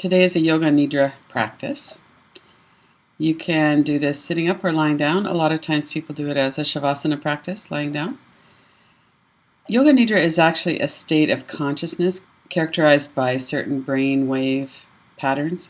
Today is a Yoga Nidra practice. You can do this sitting up or lying down. A lot of times people do it as a Shavasana practice, lying down. Yoga Nidra is actually a state of consciousness characterized by certain brain wave patterns.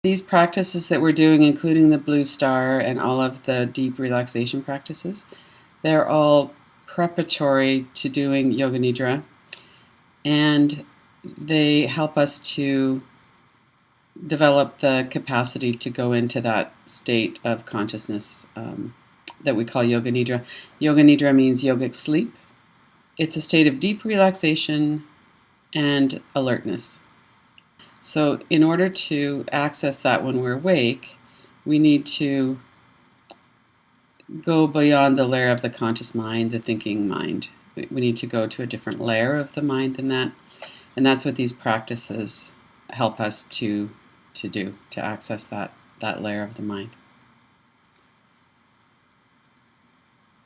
These practices that we're doing, including the Blue Star and all of the deep relaxation practices, they're all preparatory to doing Yoga Nidra, and they help us to develop the capacity to go into that state of consciousness that we call Yoga Nidra. Yoga Nidra means yogic sleep. It's a state of deep relaxation and alertness. So in order to access that when we're awake, we need to go beyond the layer of the conscious mind, the thinking mind. We need to go to a different layer of the mind than that. And that's what these practices help us to do, to access that layer of the mind.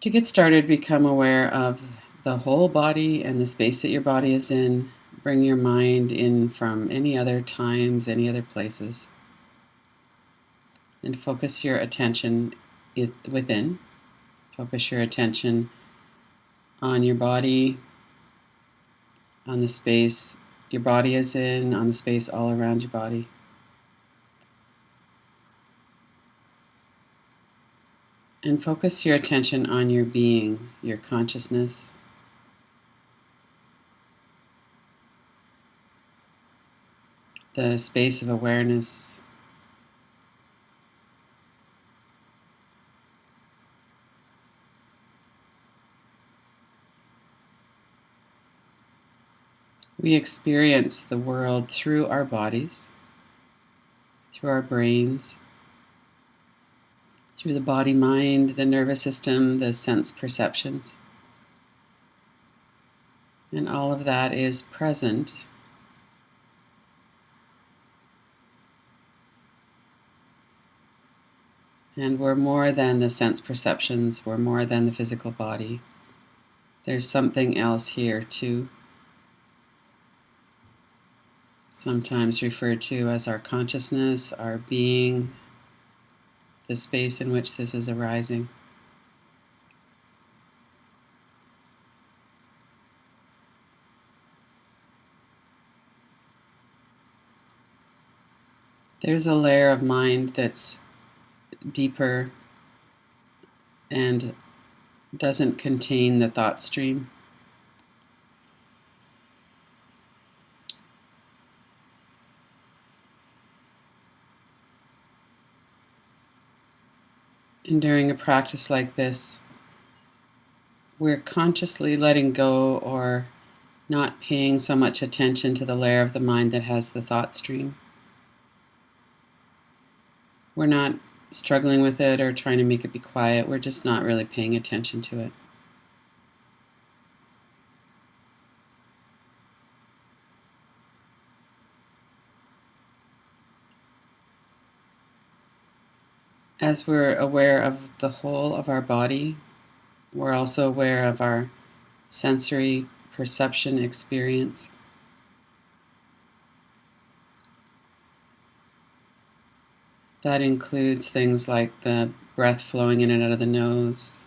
To get started, become aware of the whole body and the space that your body is in. Bring your mind in from any other times, any other places, and focus your attention within. Focus your attention on your body, on the space your body is in, on the space all around your body. And focus your attention on your being, your consciousness. The space of awareness. We experience the world through our bodies, through our brains, through the body, mind, the nervous system, the sense perceptions. And all of that is present. And we're more than the sense perceptions, we're more than the physical body. There's something else here too, sometimes referred to as our consciousness, our being, the space in which this is arising. There's a layer of mind that's deeper and doesn't contain the thought stream. And during a practice like this, we're consciously letting go or not paying so much attention to the layer of the mind that has the thought stream. We're not struggling with it or trying to make it be quiet. We're just not really paying attention to it. As we're aware of the whole of our body, we're also aware of our sensory perception experience. That includes things like the breath flowing in and out of the nose,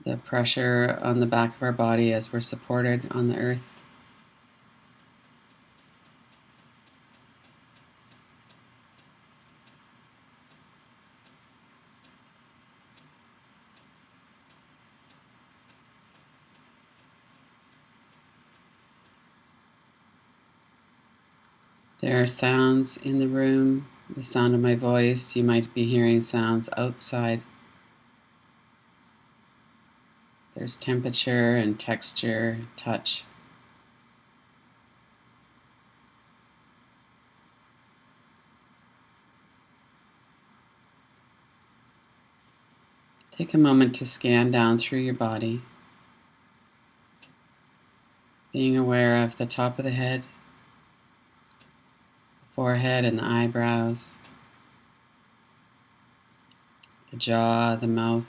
the pressure on the back of our body as we're supported on the earth. There are sounds in the room, the sound of my voice. You might be hearing sounds outside. There's temperature and texture, touch. Take a moment to scan down through your body, being aware of the top of the head, forehead and the eyebrows, the jaw, the mouth.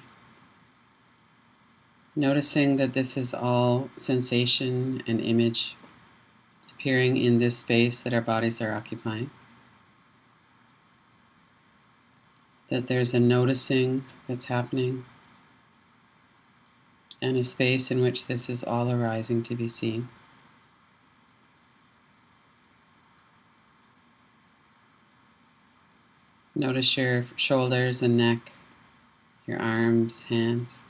Noticing that this is all sensation and image, appearing in this space that our bodies are occupying. That there's a noticing that's happening and a space in which this is all arising to be seen. Notice your shoulders and neck, your arms, hands,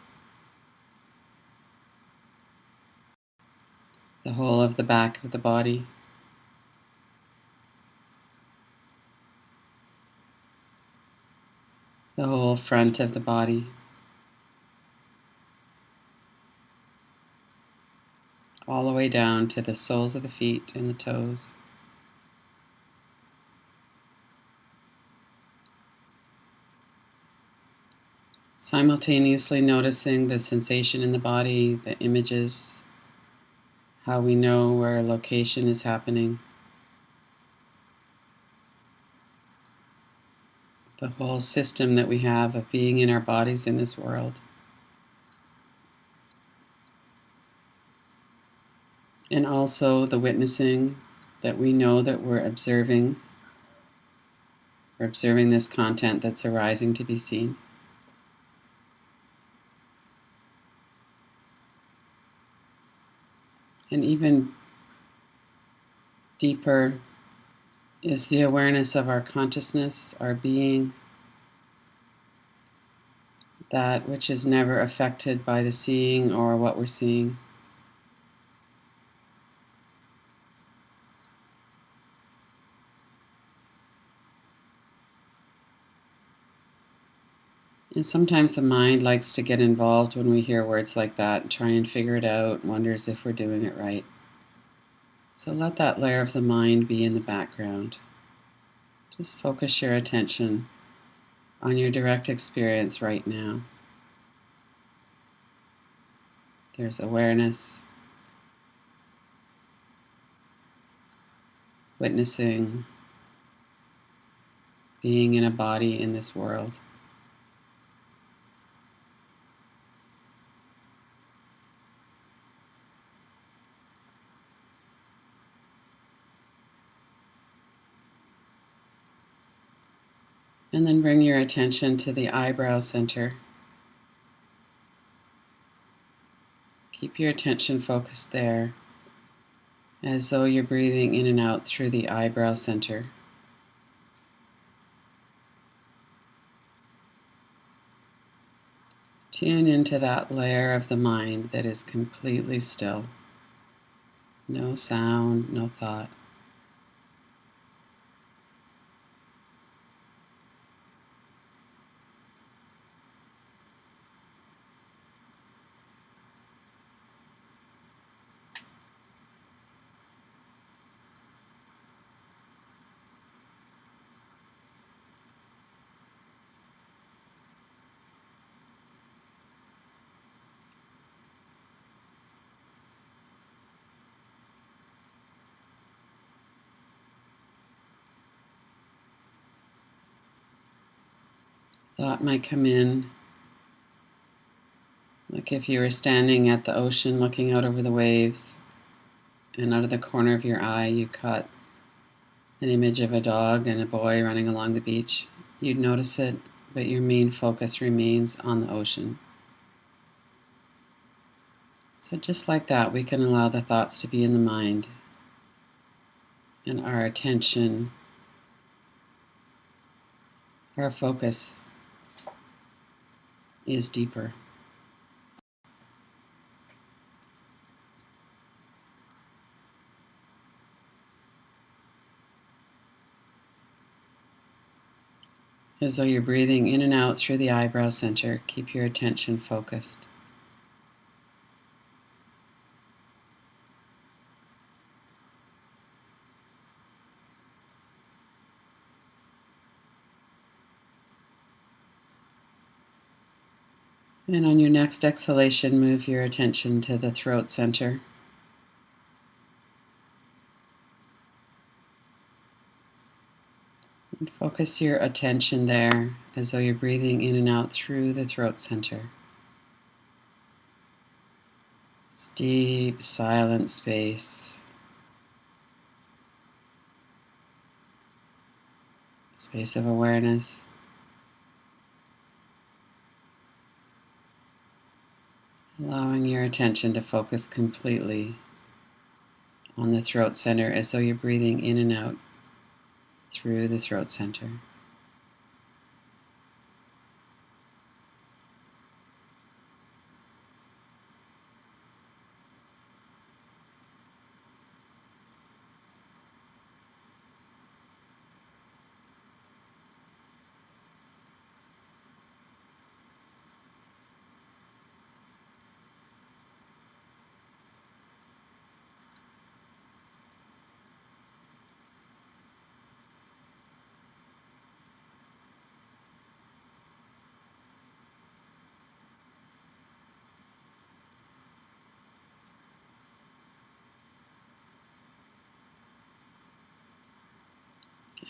the whole of the back of the body. The whole front of the body. All the way down to the soles of the feet and the toes. Simultaneously noticing the sensation in the body, the images, how we know where a location is happening. The whole system that we have of being in our bodies in this world. And also the witnessing that we know that we're observing this content that's arising to be seen. And even deeper is the awareness of our consciousness, our being, that which is never affected by the seeing or what we're seeing. And sometimes the mind likes to get involved when we hear words like that and try and figure it out, wonders if we're doing it right. So let that layer of the mind be in the background. Just focus your attention on your direct experience right now. There's awareness, witnessing, being in a body in this world. And then bring your attention to the eyebrow center. Keep your attention focused there, as though you're breathing in and out through the eyebrow center. Tune into that layer of the mind that is completely still. No sound, no thought. Thought might come in, like if you were standing at the ocean looking out over the waves, and out of the corner of your eye you caught an image of a dog and a boy running along the beach. You'd notice it, but your main focus remains on the ocean. So just like that, we can allow the thoughts to be in the mind, and our attention, our focus is deeper. As though you're breathing in and out through the eyebrow center, keep your attention focused. And on your next exhalation, move your attention to the throat center. And focus your attention there as though you're breathing in and out through the throat center. It's deep, silent space. space of awareness. Allowing your attention to focus completely on the throat center as though you're breathing in and out through the throat center.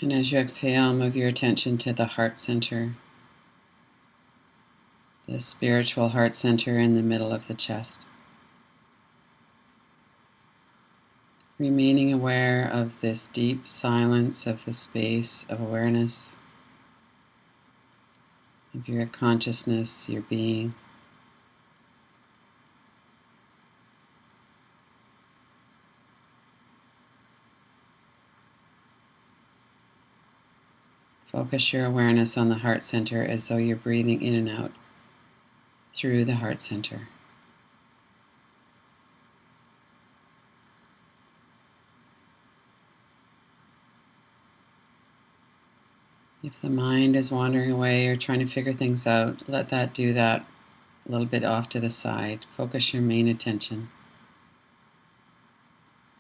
And as you exhale, move your attention to the heart center, the spiritual heart center in the middle of the chest. Remaining aware of this deep silence of the space of awareness, of your consciousness, your being. Focus your awareness on the heart center as though you're breathing in and out through the heart center. If the mind is wandering away or trying to figure things out, let that do that a little bit off to the side. Focus your main attention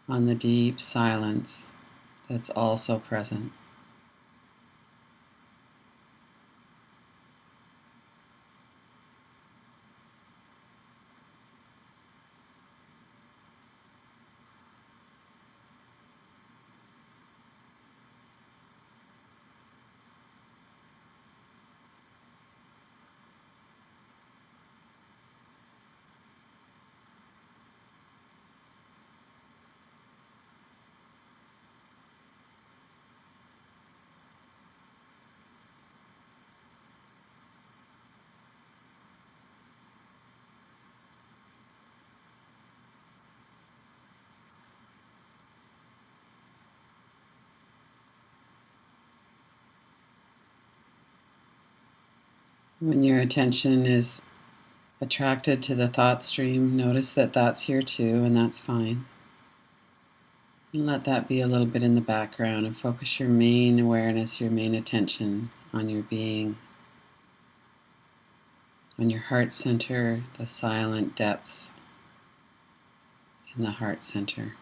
on the deep silence that's also present. When your attention is attracted to the thought stream, notice that that's here too, and that's fine. And let that be a little bit in the background and focus your main awareness, your main attention on your being, on your heart center, the silent depths in the heart center.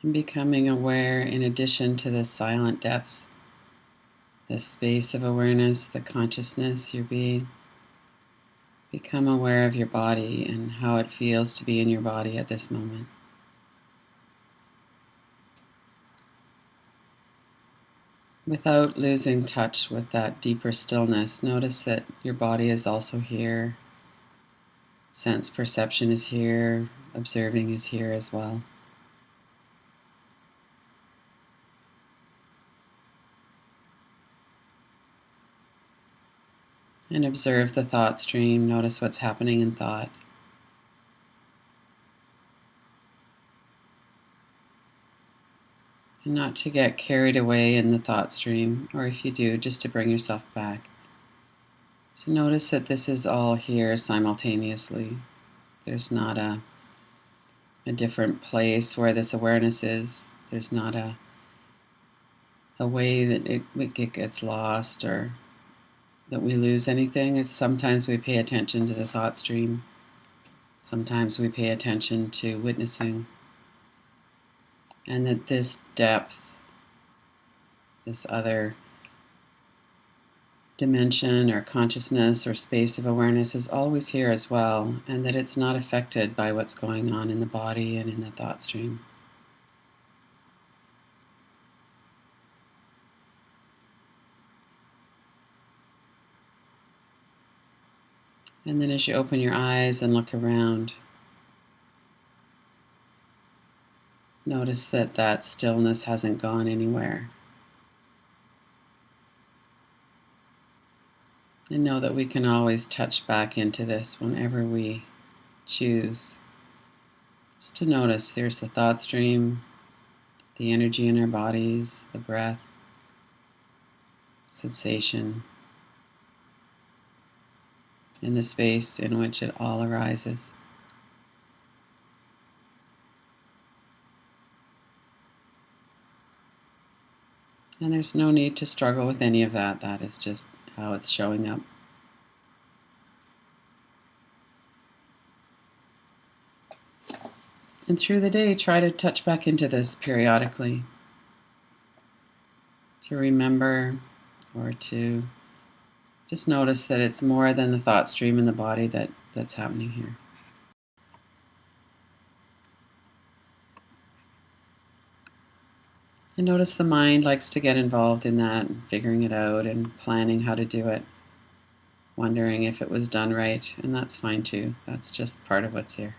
And becoming aware, in addition to the silent depths, the space of awareness, the consciousness, your being, become aware of your body and how it feels to be in your body at this moment. Without losing touch with that deeper stillness, notice that your body is also here. Sense perception is here. Observing is here as well. And observe the thought stream. Notice what's happening in thought. And not to get carried away in the thought stream, or if you do, just to bring yourself back. To notice that this is all here simultaneously. There's not a different place where this awareness is. There's not a way that it gets lost or that we lose anything. Is sometimes we pay attention to the thought stream. Sometimes we pay attention to witnessing. And that this depth, this other dimension or consciousness or space of awareness is always here as well, and that it's not affected by what's going on in the body and in the thought stream. And then as you open your eyes and look around, notice that that stillness hasn't gone anywhere. And know that we can always touch back into this whenever we choose. Just to notice there's the thought stream, the energy in our bodies, the breath, sensation, and the space in which it all arises. And there's no need to struggle with any of that. That is just how it's showing up. And through the day, try to touch back into this periodically. To remember or to just notice that it's more than the thought stream in the body that's happening here. And notice the mind likes to get involved in that, and figuring it out and planning how to do it, wondering if it was done right, and that's fine too. That's just part of what's here.